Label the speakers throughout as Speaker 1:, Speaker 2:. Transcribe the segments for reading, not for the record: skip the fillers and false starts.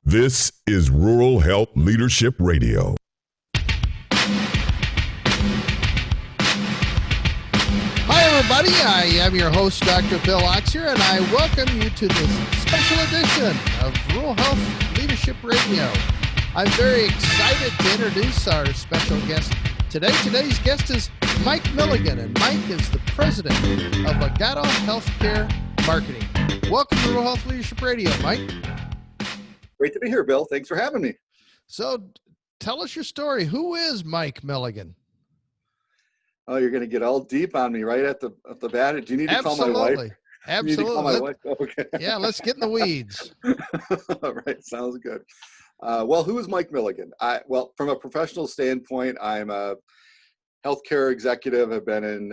Speaker 1: This is Rural Health Leadership Radio.
Speaker 2: Hi, everybody. I am your host, Dr. Bill Oxier, and I welcome you to this special edition of Rural Health Leadership Radio. I'm very excited to introduce our special guest today. Today's guest is Mike Milligan, and Mike is the president of Legato Healthcare Marketing. Welcome to Rural Health Leadership Radio, Mike.
Speaker 3: Great to be here, Bill. Thanks for having me.
Speaker 2: So tell us your story. Who is Mike Milligan?
Speaker 3: Oh, you're going to get all deep on me right at the bat. Do you need to call my wife?
Speaker 2: Absolutely.
Speaker 3: You need to call my wife? Okay.
Speaker 2: Yeah, let's get in the weeds.
Speaker 3: All right. Sounds good. Well, who is Mike Milligan? Well, from a professional standpoint, I'm a healthcare executive. I've been in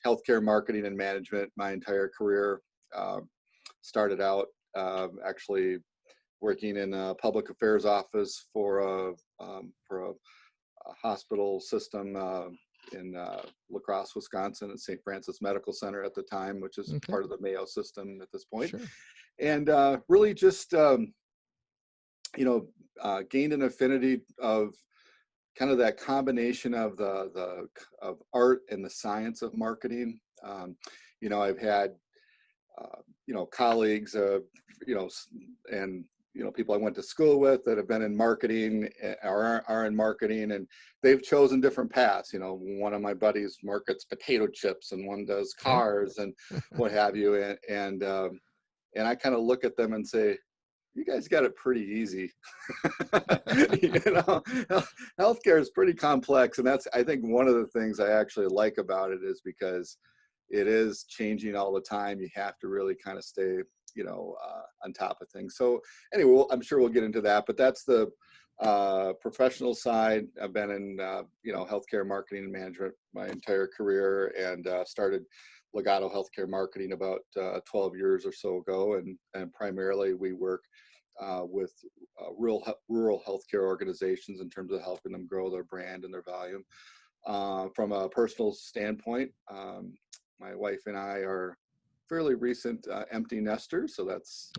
Speaker 3: healthcare marketing and management my entire career. Started out actually working in a public affairs office for a hospital system in La Crosse, Wisconsin, at St. Francis Medical Center at the time, which is part of the Mayo system at this point. Sure. And really just, gained an affinity of kind of that combination of of art and the science of marketing. I've had, colleagues, and people I went to school with that have been in marketing or are in marketing, and they've chosen different paths. One of my buddies markets potato chips, and one does cars, and what have you. And I kind of look at them and say, "You guys got it pretty easy." Healthcare is pretty complex, and that's, I think, one of the things I actually like about it is because it is changing all the time. You have to really kind of stay on top of things. So anyway, I'm sure we'll get into that, but that's the professional side. I've been in, healthcare marketing and management my entire career, and started Legato Healthcare Marketing about 12 years or so ago. And primarily we work with rural healthcare organizations in terms of helping them grow their brand and their volume. From a personal standpoint, my wife and I are fairly recent empty nesters, so that's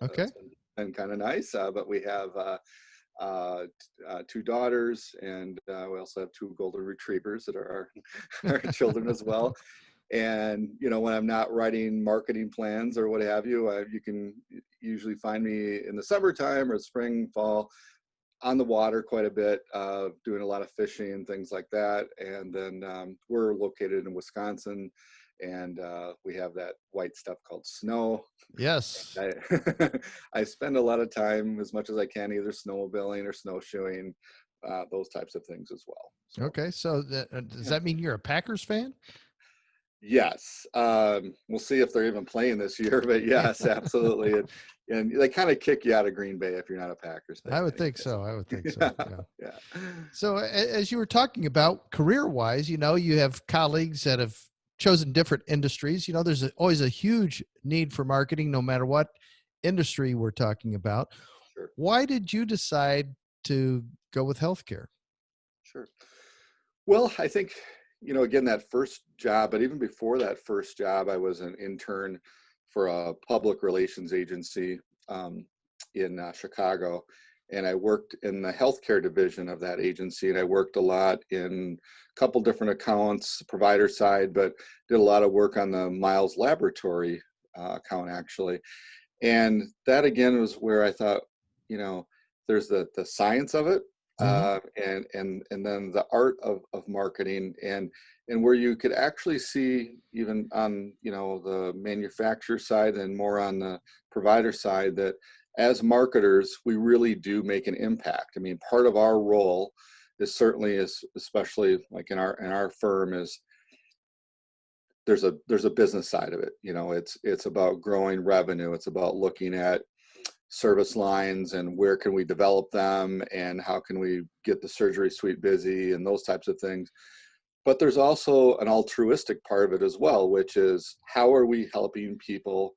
Speaker 3: been kind of nice. But we have two daughters, and we also have two golden retrievers that are our children as well. And when I'm not writing marketing plans or what have you, you can usually find me in the summertime or spring, fall, on the water quite a bit, doing a lot of fishing and things like that. And then we're located in Wisconsin, and we have that white stuff called snow.
Speaker 2: Yes.
Speaker 3: I spend a lot of time, as much as I can, either snowmobiling or snowshoeing, those types of things as well.
Speaker 2: So, okay. So does that mean you're a Packers fan?
Speaker 3: Yes. We'll see if they're even playing this year, but yes, absolutely. And they kind of kick you out of Green Bay if you're not a Packers fan.
Speaker 2: I would think so.
Speaker 3: Yeah.
Speaker 2: So as you were talking about career-wise, you have colleagues that have chosen different industries. There's always a huge need for marketing, no matter what industry we're talking about.
Speaker 3: Sure.
Speaker 2: Why did you decide to go with healthcare?
Speaker 3: Sure. Well, I think, again, that first job, but even before that first job, I was an intern for a public relations agency in Chicago. And I worked in the healthcare division of that agency, and I worked a lot in a couple different accounts, provider side, but did a lot of work on the Miles Laboratory account, actually. And that, again, was where I thought, there's the science of it, and then the art of marketing, and where you could actually see, even on the manufacturer side and more on the provider side, that as marketers, we really do make an impact. I mean, part of our role is certainly, especially like in our firm, is there's a business side of it. It's about growing revenue. It's about looking at service lines and where can we develop them, and how can we get the surgery suite busy, and those types of things. But there's also an altruistic part of it as well, which is, how are we helping people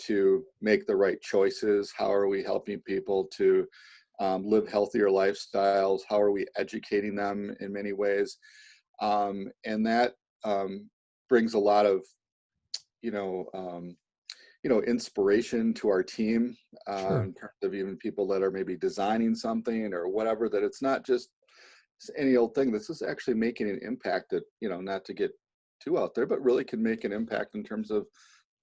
Speaker 3: to make the right choices? How are we helping people to live healthier lifestyles? How are we educating them in many ways? And that brings a lot of, inspiration to our team,
Speaker 2: Sure.
Speaker 3: in terms of even people that are maybe designing something or whatever, that it's not just any old thing. This is actually making an impact that, not to get too out there, but really can make an impact in terms of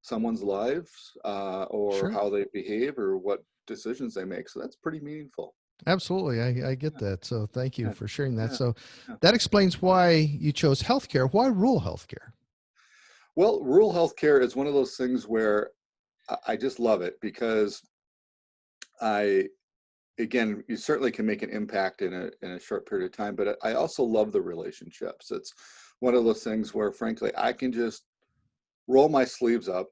Speaker 3: someone's lives, or
Speaker 2: Sure.
Speaker 3: how they behave or what decisions they make. So that's pretty meaningful.
Speaker 2: Absolutely. I get
Speaker 3: Yeah,
Speaker 2: that. So thank you
Speaker 3: yeah,
Speaker 2: for sharing that.
Speaker 3: yeah,
Speaker 2: So
Speaker 3: yeah.
Speaker 2: that explains why you chose healthcare. Why rural healthcare?
Speaker 3: Well, rural healthcare is one of those things where I just love it because I, again, you certainly can make an impact in a short period of time, but I also love the relationships. It's one of those things where, frankly, I can just roll my sleeves up,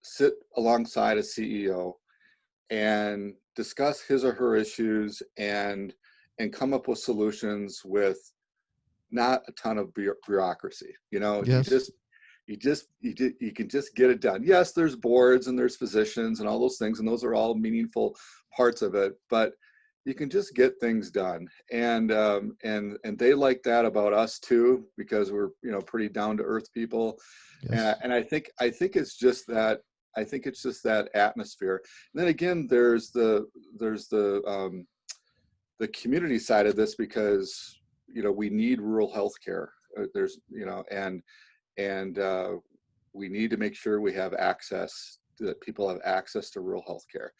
Speaker 3: sit alongside a CEO, and discuss his or her issues, and come up with solutions with not a ton of bureaucracy.
Speaker 2: Yes.
Speaker 3: You can just get it done. Yes, there's boards and there's physicians and all those things, and those are all meaningful parts of it, but you can just get things done. And they like that about us too, because we're, pretty down to earth people.
Speaker 2: Yes.
Speaker 3: And I think it's just that. I think it's just that atmosphere. And then again, there's the community side of this, because we need rural healthcare. There's and we need to make sure we have access, that people have access to rural healthcare.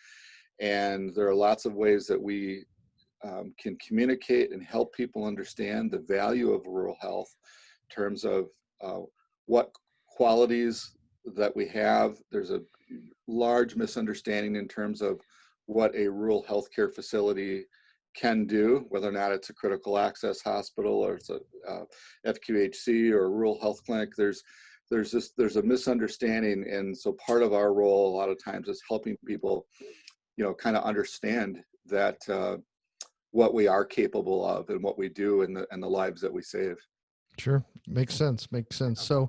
Speaker 3: And there are lots of ways that we can communicate and help people understand the value of rural health, in terms of what qualities that we have. There's a large misunderstanding in terms of what a rural healthcare facility can do, whether or not it's a critical access hospital, or it's a FQHC or a rural health clinic. There's a misunderstanding, and so part of our role a lot of times is helping people, kind of understand that, what we are capable of and what we do, and the lives that we save.
Speaker 2: Sure. Makes sense. Makes sense. So,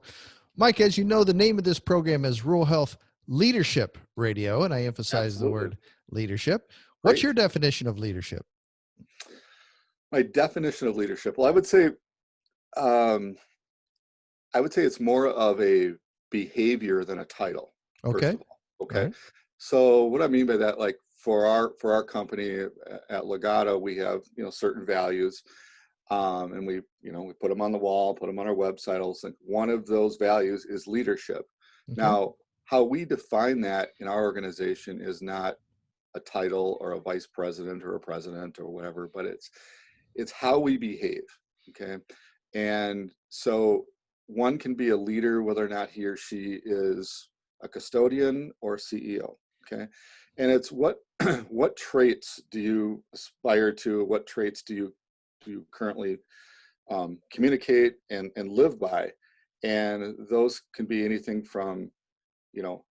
Speaker 2: Mike, as you know, the name of this program is Rural Health Leadership Radio, and I emphasize the
Speaker 3: Absolutely.
Speaker 2: word leadership. What's
Speaker 3: Great.
Speaker 2: your definition of leadership?
Speaker 3: My definition of leadership. Well, um, I would say it's more of a behavior than a title, first
Speaker 2: Okay.
Speaker 3: of all.
Speaker 2: All
Speaker 3: Okay.
Speaker 2: right.
Speaker 3: So what I mean by that, like for our company at Legato, we have, certain values. And we put them on the wall, put them on our website. Also, one of those values is leadership.
Speaker 2: Okay.
Speaker 3: Now, how we define that in our organization is not a title or a vice president or a president or whatever, but it's how we behave. Okay. And so one can be a leader whether or not he or she is a custodian or CEO. Okay. And it's what what traits do you aspire to? What traits do you currently communicate and live by? And those can be anything from, you know,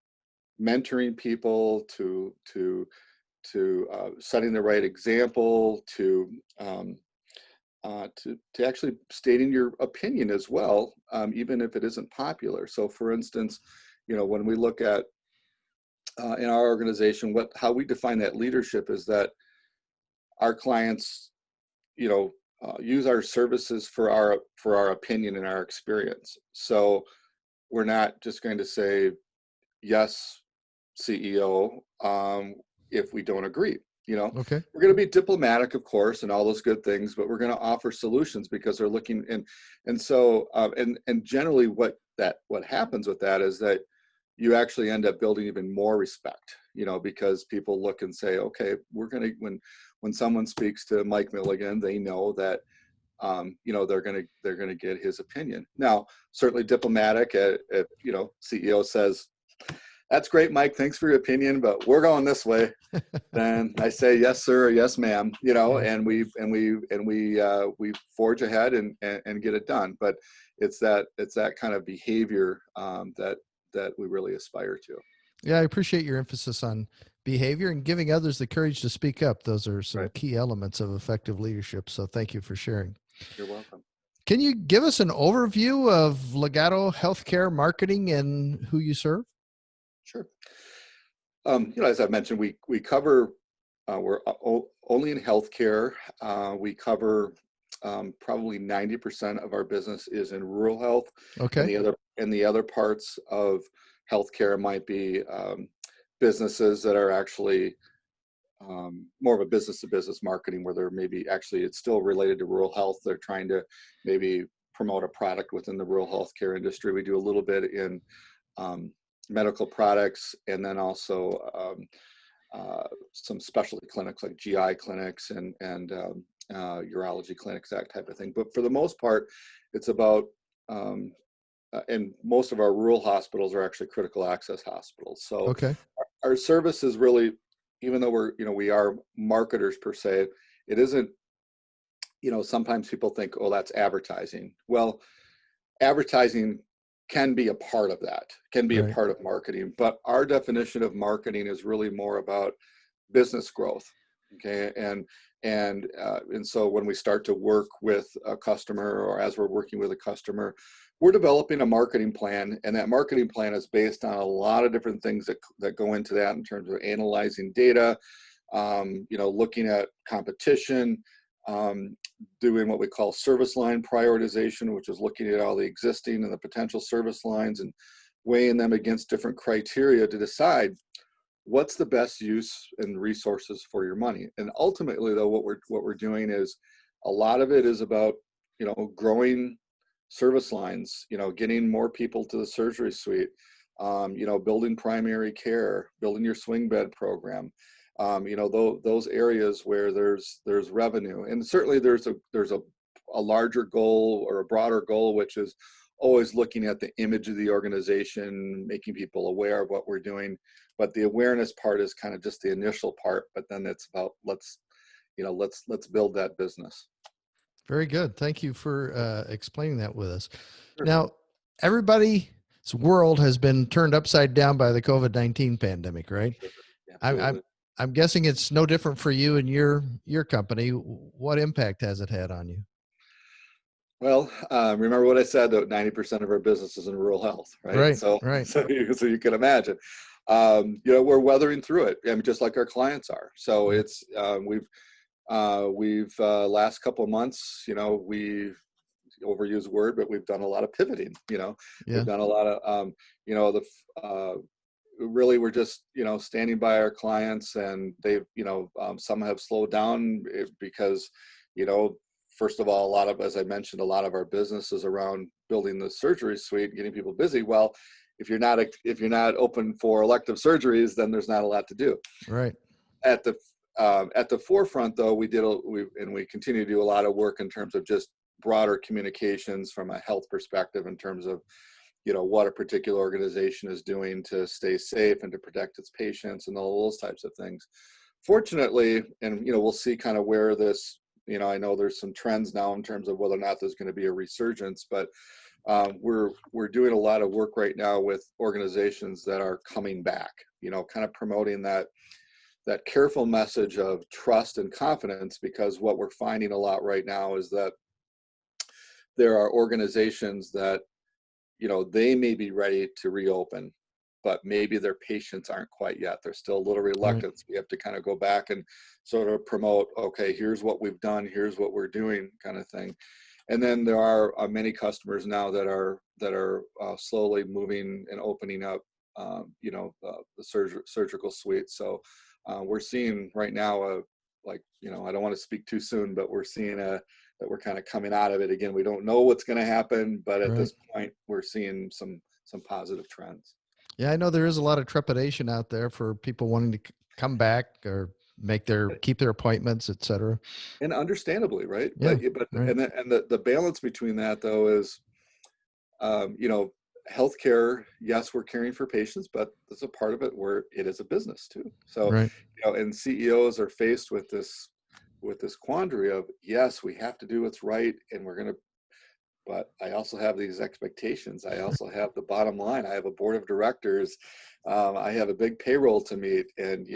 Speaker 3: mentoring people to setting the right example, to actually stating your opinion as well, even if it isn't popular. So, for instance, when we look at in our organization, how we define that leadership is that our clients, use our services for our opinion and our experience. So we're not just going to say yes, CEO, if we don't agree.
Speaker 2: Okay.
Speaker 3: We're going to be diplomatic, of course, and all those good things, but we're going to offer solutions because they're looking. And generally what happens with that is that you actually end up building even more respect, because people look and say, okay, when someone speaks to Mike Milligan, they know that, they're going to get his opinion. Now, certainly diplomatic, if CEO says, that's great, Mike, thanks for your opinion, but we're going this way. Then I say, yes, sir, or yes, ma'am,
Speaker 2: Yes.
Speaker 3: and we forge ahead and get it done. But it's that kind of behavior, that we really aspire to.
Speaker 2: Yeah, I appreciate your emphasis on behavior and giving others the courage to speak up. Those are some
Speaker 3: Right.
Speaker 2: key elements of effective leadership. So thank you for sharing.
Speaker 3: You're welcome.
Speaker 2: Can you give us an overview of Legato Healthcare Marketing and who you serve?
Speaker 3: Sure. As I mentioned, we cover, we're only in healthcare. We cover, probably 90% of our business is in rural health, and
Speaker 2: Okay.
Speaker 3: the other parts of healthcare might be, businesses that are actually more of a business-to-business marketing, where they're maybe actually it's still related to rural health. They're trying to maybe promote a product within the rural healthcare industry. We do a little bit in medical products, and then also some specialty clinics like GI clinics and urology clinics, that type of thing. But for the most part, it's about and most of our rural hospitals are actually critical access hospitals. So
Speaker 2: Okay.
Speaker 3: our service is really, even though we are marketers per se, it isn't, sometimes people think, oh, that's advertising. Well, advertising can be a part of that, can be a
Speaker 2: Right.
Speaker 3: part of marketing, but our definition of marketing is really more about business growth. Okay. And so when we start to work with a customer, or as we're working with a customer, we're developing a marketing plan, and that marketing plan is based on a lot of different things that go into that, in terms of analyzing data, looking at competition, doing what we call service line prioritization, which is looking at all the existing and the potential service lines and weighing them against different criteria to decide what's the best use and resources for your money. And ultimately, though, what we're doing is, a lot of it is about, growing service lines, getting more people to the surgery suite, building primary care, building your swing bed program, those areas where there's revenue. And certainly there's a larger goal, or a broader goal, which is always looking at the image of the organization, making people aware of what we're doing. But the awareness part is kind of just the initial part, but then it's about let's build that business.
Speaker 2: Very good. Thank you for explaining that with us.
Speaker 3: Sure.
Speaker 2: Now, everybody's world has been turned upside down by the COVID-19 pandemic, right?
Speaker 3: Sure.
Speaker 2: I'm,
Speaker 3: Absolutely.
Speaker 2: I'm, I'm guessing it's no different for you and your company. What impact has it had on you?
Speaker 3: Well, remember what I said, that 90% of our business is in rural health, right?
Speaker 2: Right,
Speaker 3: So,
Speaker 2: right.
Speaker 3: so you can imagine, we're weathering through it. I mean, just like our clients are. So
Speaker 2: Yeah.
Speaker 3: it's we've last couple of months, we overused word, but we've done a lot of pivoting.
Speaker 2: Yeah.
Speaker 3: We've done a lot of really, we're just standing by our clients, and they've some have slowed down because first of all, a lot of, as I mentioned, a lot of our business is around building the surgery suite, getting people busy. Well, if you're not open for elective surgeries, then there's not a lot to do.
Speaker 2: Right.
Speaker 3: At the forefront, though, we continue to do a lot of work in terms of just broader communications from a health perspective, in terms of what a particular organization is doing to stay safe and to protect its patients and all those types of things. Fortunately, and we'll see kind of where this, I know there's some trends now in terms of whether or not there's going to be a resurgence, but we're doing a lot of work right now with organizations that are coming back, kind of promoting that careful message of trust and confidence, because what we're finding a lot right now is that there are organizations that, they may be ready to reopen, but maybe their patients aren't quite yet. There's still a little reluctance. Right. We have to kind of go back and sort of promote, okay, here's what we've done, here's what we're doing, kind of thing. And then there are many customers now that are slowly moving and opening up, the surgical suite. So we're seeing right now, I don't want to speak too soon, but we're seeing that we're kind of coming out of it again. We don't know what's going to happen, but at this point, we're seeing some positive trends.
Speaker 2: Yeah, I know there is a lot of trepidation out there for people wanting to come back or keep their appointments, et cetera.
Speaker 3: And understandably, right?
Speaker 2: Yeah,
Speaker 3: but
Speaker 2: right.
Speaker 3: and the balance between that, though, is, healthcare. Yes, we're caring for patients, but there's a part of it where it is a business too. So,
Speaker 2: Right.
Speaker 3: And CEOs are faced with this quandary of, yes, we have to do what's right, and but I also have these expectations. I also have the bottom line. I have a board of directors. I have a big payroll to meet, and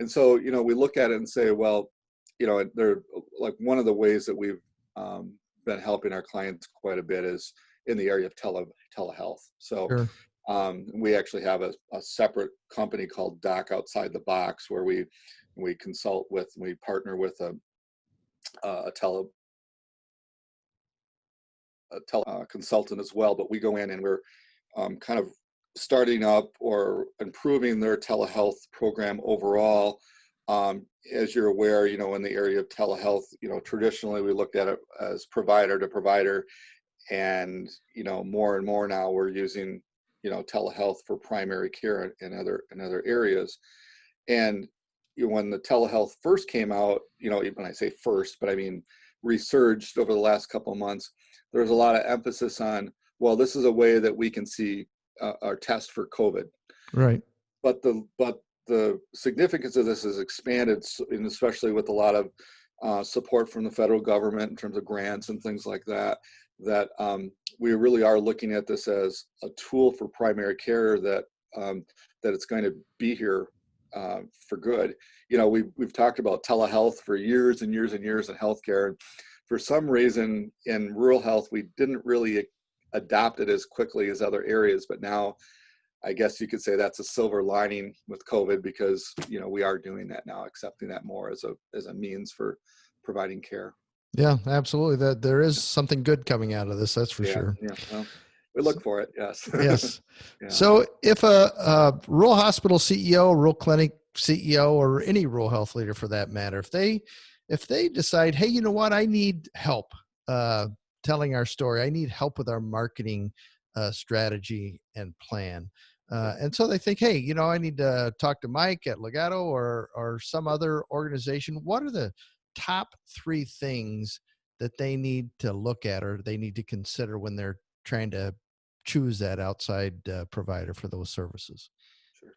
Speaker 3: so we look at it and say, well, they're like, one of the ways that we've been helping our clients quite a bit is in the area of telehealth. So
Speaker 2: Sure.
Speaker 3: we actually have a separate company called Doc Outside the Box, where we partner with a consultant as well, but we go in and we're kind of starting up or improving their telehealth program overall. As you're aware, in the area of telehealth, traditionally we looked at it as provider to provider, and more and more now we're using telehealth for primary care in other areas. And when the telehealth first came out, when I say first, but I mean resurged over the last couple of months, there was a lot of emphasis on, well, this is a way that we can see our test for COVID.
Speaker 2: Right.
Speaker 3: But the significance of this has expanded, and especially with a lot of support from the federal government in terms of grants and things like that, that we really are looking at this as a tool for primary care that it's going to be here for good. We've talked about telehealth for years and years and years in healthcare. And for some reason in rural health, we didn't really adopt it as quickly as other areas, but now I guess you could say that's a silver lining with COVID, because we are doing that now, accepting that more as a means for providing care.
Speaker 2: Yeah, absolutely. That there is something good coming out of this. That's for
Speaker 3: Yeah,
Speaker 2: sure.
Speaker 3: yeah. Well, we look for it. Yes.
Speaker 2: Yes.
Speaker 3: Yeah.
Speaker 2: So if a rural hospital CEO, rural clinic CEO, or any rural health leader for that matter, if they decide, hey, you know what, I need help telling our story. I need help with our marketing strategy and plan. And so they think, hey, I need to talk to Mike at Legato or some other organization. What are the top 3 things that they need to look at or they need to consider when they're trying to choose that outside provider for those services?
Speaker 3: Sure.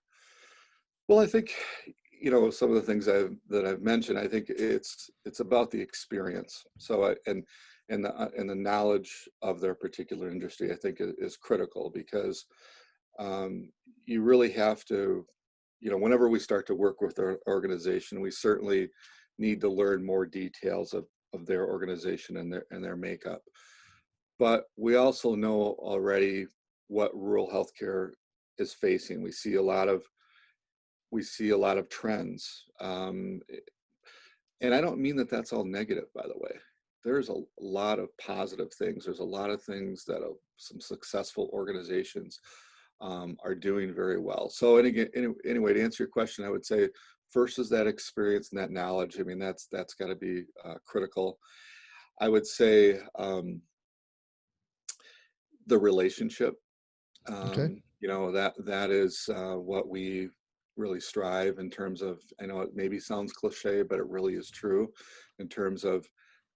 Speaker 3: Well, I think some of the things that I've mentioned. I think it's about the experience. So and the knowledge of their particular industry, I think, is critical, because you really have to, whenever we start to work with our organization, we certainly need to learn more details of their organization and their makeup. But we also know already what rural healthcare is facing. We see a lot of trends, and I don't mean that that's all negative, by the way. There's a lot of positive things. There's a lot of things that some successful organizations are doing very well. So, and again, anyway, to answer your question, I would say first is that experience and that knowledge. I mean, that's got to be critical. I would say the relationship.
Speaker 2: Okay.
Speaker 3: That is what we really strive in terms of. I know it maybe sounds cliche, but it really is true in terms of.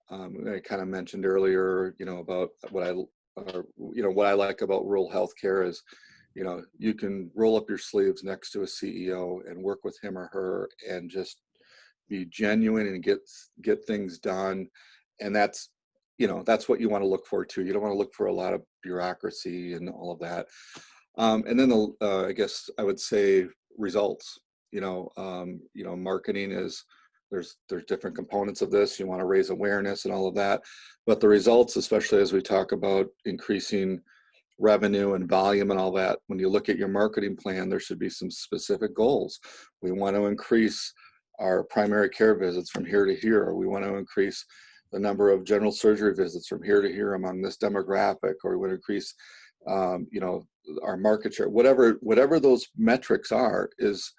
Speaker 3: I kind of mentioned earlier, about what I like about rural healthcare is, you can roll up your sleeves next to a CEO and work with him or her and just be genuine and get things done. And that's what you want to look for too. You don't want to look for a lot of bureaucracy and all of that. And then I guess I would say results. Marketing is, there's different components of this. You want to raise awareness and all of that, but the results, especially as we talk about increasing revenue and volume and all that, when you look at your marketing plan, there should be some specific goals. We want to increase our primary care visits from here to here, or we want to increase the number of general surgery visits from here to here among this demographic, or we want to increase our market share. Whatever those metrics are is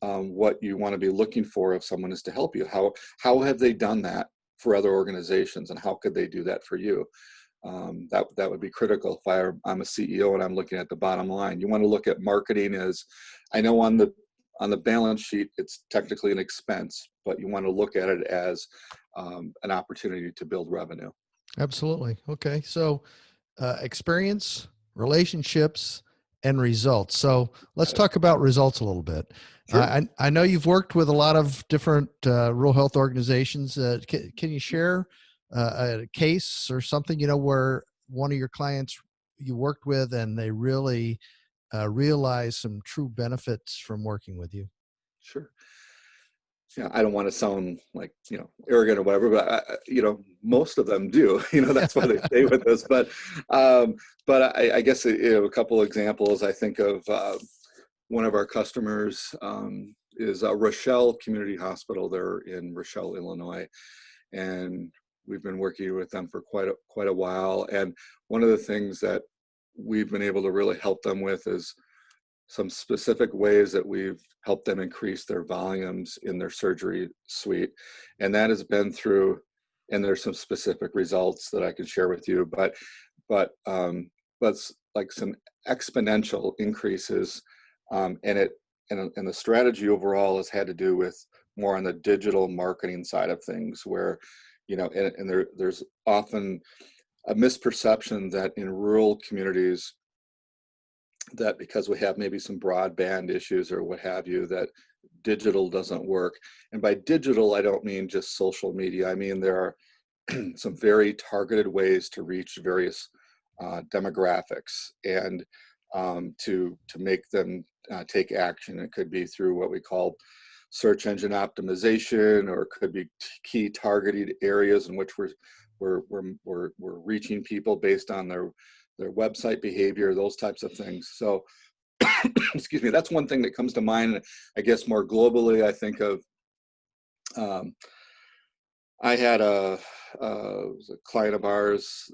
Speaker 3: what you want to be looking for if someone is to help you. How have they done that for other organizations, and how could they do that for you? That would be critical if I'm a CEO and I'm looking at the bottom line. You want to look at marketing as, I know on the balance sheet it's technically an expense, but you want to look at it as an opportunity to build revenue.
Speaker 2: Absolutely. Okay. So experience, relationships, and results. So let's talk about results a little bit.
Speaker 3: Sure.
Speaker 2: I know you've worked with a lot of different rural health organizations. Can you share a case or something, where one of your clients you worked with and they really realized some true benefits from working with you?
Speaker 3: Sure. Yeah, I don't want to sound like, arrogant or whatever, but most of them do, that's why they stay with us. But I guess, a couple of examples. I think of one of our customers is Rochelle Community Hospital. They're in Rochelle, Illinois, and we've been working with them for quite a while. And one of the things that we've been able to really help them with is some specific ways that we've helped them increase their volumes in their surgery suite. And that has been through, and there's some specific results that I can share with you, but like some exponential increases. And the strategy overall has had to do with more on the digital marketing side of things, where, there's often a misperception that in rural communities, that because we have maybe some broadband issues or what have you, that digital doesn't work. And by digital, I don't mean just social media. I mean, there are some very targeted ways to reach various demographics and to make them take action. It could be through what we call search engine optimization, or it could be key targeted areas in which we're reaching people based on their website behavior, those types of things. So, excuse me, that's one thing that comes to mind. I guess more globally, I think of, I had a client of ours,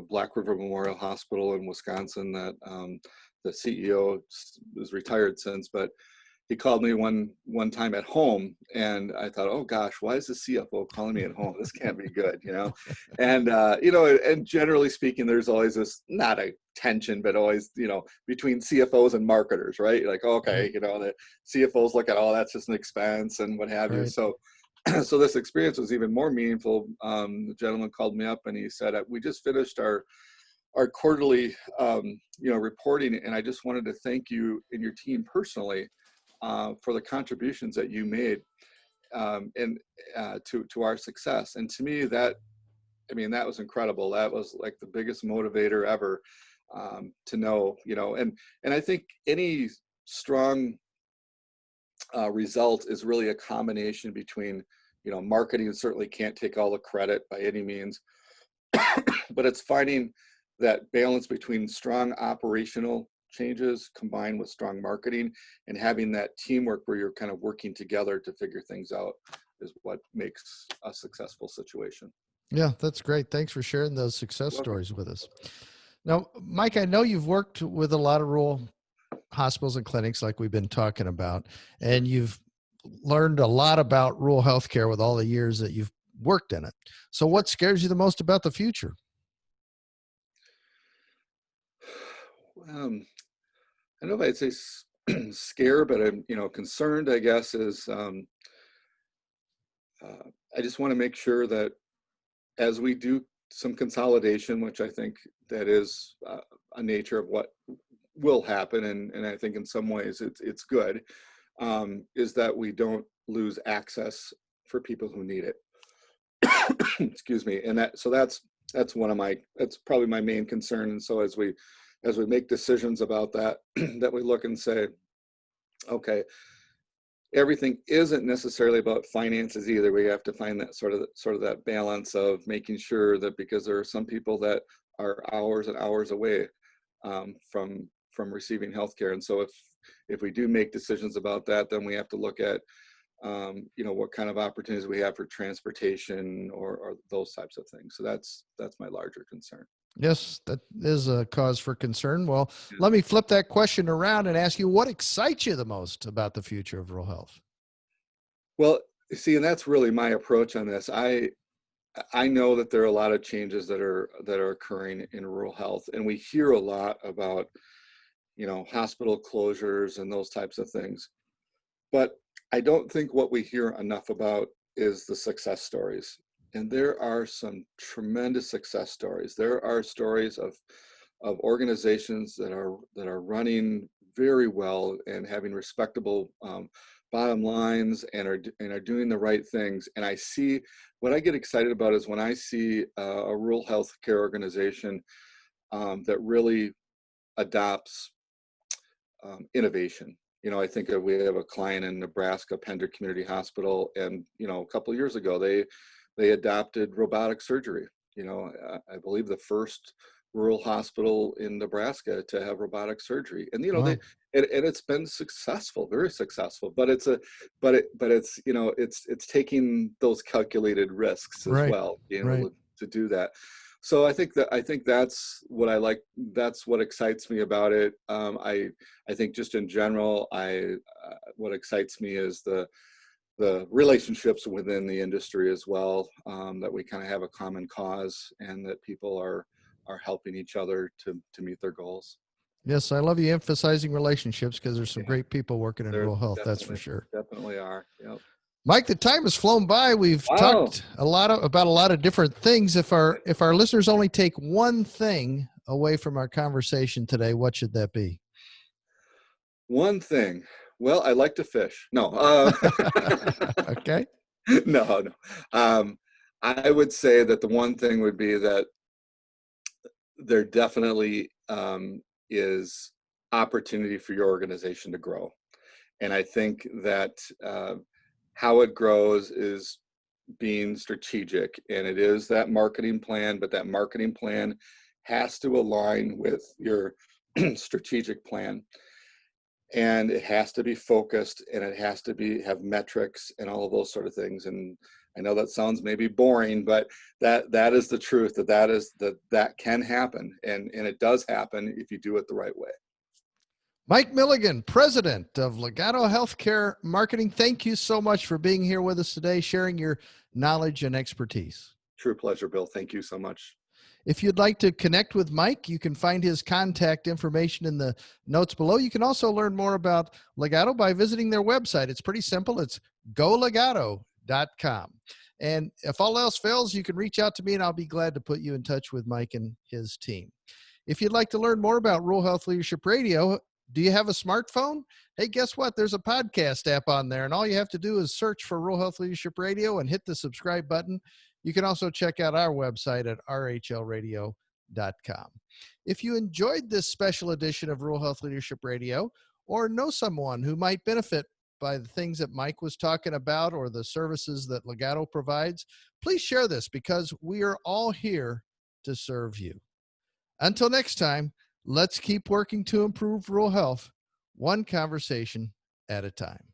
Speaker 3: Black River Memorial Hospital in Wisconsin, that the CEO is retired since, but he called me one time at home, and I thought, oh gosh, why is the CFO calling me at home? This can't be good, And and generally speaking, there's always this, not a tension, but always, between CFOs and marketers, right? Like, okay, the CFOs look at, oh, that's just an expense and what have you. So this experience was even more meaningful. The gentleman called me up and he said, we just finished our quarterly, reporting, and I just wanted to thank you and your team personally for the contributions that you made to our success. And to me, that was incredible. That was like the biggest motivator ever, to know, and I think any strong result is really a combination between, marketing certainly can't take all the credit by any means, but it's finding that balance between strong operational changes combined with strong marketing, and having that teamwork where you're kind of working together to figure things out is what makes a successful situation.
Speaker 2: Yeah, that's great. Thanks for sharing those success stories with us. Now, Mike, I know you've worked with a lot of rural hospitals and clinics like we've been talking about, and you've learned a lot about rural healthcare with all the years that you've worked in it. So what scares you the most about the future?
Speaker 3: I don't know if I'd say scare, but I'm, concerned, I guess, is I just want to make sure that as we do some consolidation, which I think that is a nature of what will happen, and I think in some ways it's good, is that we don't lose access for people who need it. Excuse me. And that's probably my main concern. And so as we make decisions about that, that we look and say, okay, everything isn't necessarily about finances either. We have to find that sort of that balance of making sure that, because there are some people that are hours and hours away from receiving healthcare. And so if we do make decisions about that, then we have to look at what kind of opportunities we have for transportation or those types of things. So that's my larger concern.
Speaker 2: Yes, that is a cause for concern. Well, let me flip that question around and ask you, what excites you the most about the future of rural health?
Speaker 3: Well, see, and that's really my approach on this. I know that there are a lot of changes that are occurring in rural health, and we hear a lot about, hospital closures and those types of things. But I don't think what we hear enough about is the success stories. And there are some tremendous success stories. There are stories of organizations that are running very well and having respectable bottom lines and are doing the right things. And what I get excited about is when I see a rural healthcare organization that really adopts innovation. I think we have a client in Nebraska, Pender Community Hospital, and a couple of years ago they adopted robotic surgery. I believe the first rural hospital in Nebraska to have robotic surgery, and wow. And it's been successful, very successful. But it's taking those calculated risks as well, being able to do that. So I think that's what I like. That's what excites me about it. I think just in general, what excites me is the relationships within the industry as well. That we kind of have a common cause, and that people are helping each other to meet their goals.
Speaker 2: Yes, I love you emphasizing relationships because there's some
Speaker 3: Yeah,
Speaker 2: great people working in
Speaker 3: there
Speaker 2: rural health. That's for sure.
Speaker 3: definitely are. Yep.
Speaker 2: Mike, the time has flown by. We've
Speaker 3: Wow.
Speaker 2: talked about a lot of different things. If our listeners only take one thing away from our conversation today, what should that be?
Speaker 3: One thing. Well, I like to fish. No.
Speaker 2: Okay.
Speaker 3: No. I would say that the one thing would be that there definitely is opportunity for your organization to grow. And I think that how it grows is being strategic, and it is that marketing plan, but that marketing plan has to align with your strategic plan, and it has to be focused, and it has to have metrics and all of those sort of things. And I know that sounds maybe boring, but that is the truth, that can happen, and it does happen if you do it the right way.
Speaker 2: Mike Milligan, president of Legato Healthcare Marketing. Thank you so much for being here with us today, sharing your knowledge and expertise.
Speaker 3: True pleasure, Bill. Thank you so much.
Speaker 2: If you'd like to connect with Mike, you can find his contact information in the notes below. You can also learn more about Legato by visiting their website. It's pretty simple. It's golegato.com. And if all else fails, you can reach out to me and I'll be glad to put you in touch with Mike and his team. If you'd like to learn more about Rural Health Leadership Radio, do you have a smartphone? Hey, guess what? There's a podcast app on there, and all you have to do is search for Rural Health Leadership Radio and hit the subscribe button. You can also check out our website at rhlradio.com. If you enjoyed this special edition of Rural Health Leadership Radio, or know someone who might benefit by the things that Mike was talking about or the services that Legato provides, please share this because we are all here to serve you. Until next time, let's keep working to improve rural health, one conversation at a time.